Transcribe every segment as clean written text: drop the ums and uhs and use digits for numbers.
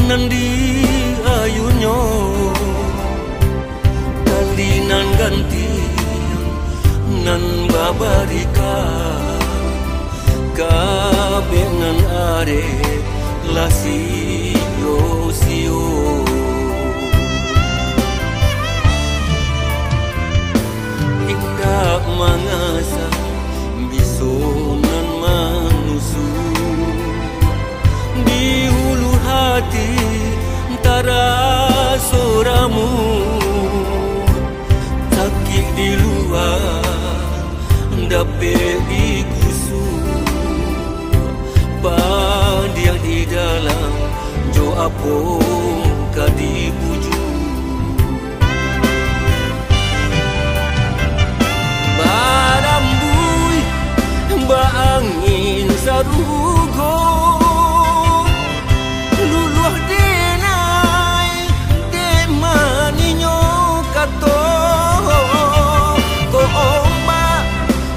nandi ayunyo kalinan ganti nan babarika kabengan are lasio sio indah mangasa bisonan manusu di hulu hati antara soramu sakit di luar dapat dikusu dia di dalam jo apung kadi buju barambui ba angin sarugo luluh denai de maninyo kato ko ombak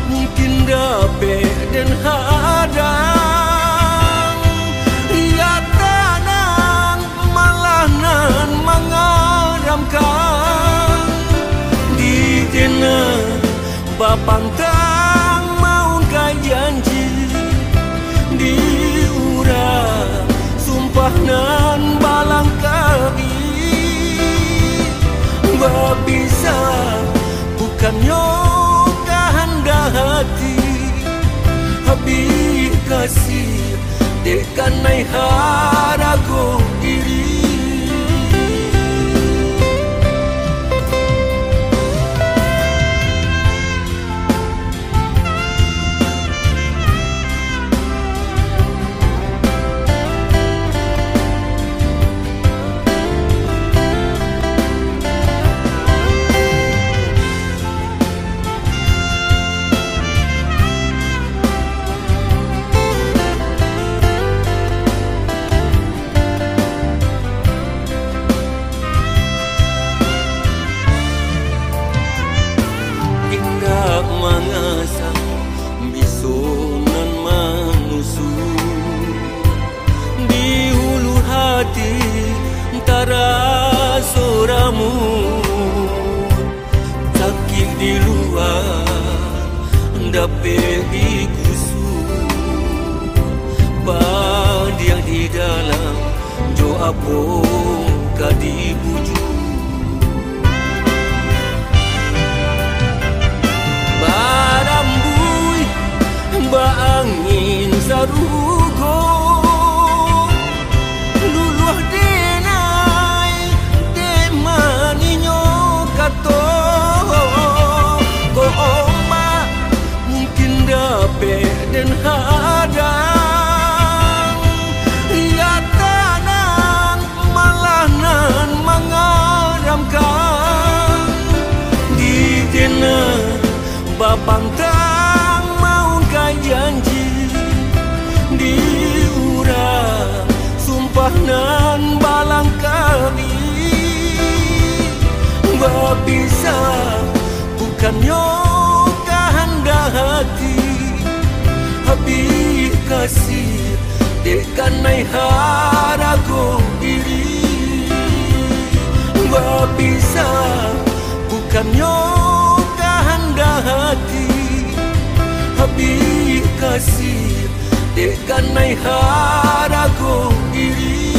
mungkin dapat dan hadang ya tanang malah nan mengaramkan di dena bapantang maun kai janji di urang sumpah nan balang kami babisa bukan yoga handa hati habis kasih dekan nai harago diri mangasang bisonan manusu di hulu hati antara soramu sakit di luar dapat dikusu dia di dalam jo apung kadi buju barambui ba angin sarugo luluh denai de maninyo kato ko ombak mungkin dapat dan hadang ya tanang malah nan mengaramkan di dena bapantang maun kai janji di urang sumpah nan balang kami babisa bukan yoga handa hati habis kasih dekan nai harago diri babisa bukan yoga handa hati habis kasih dekan nai harago diri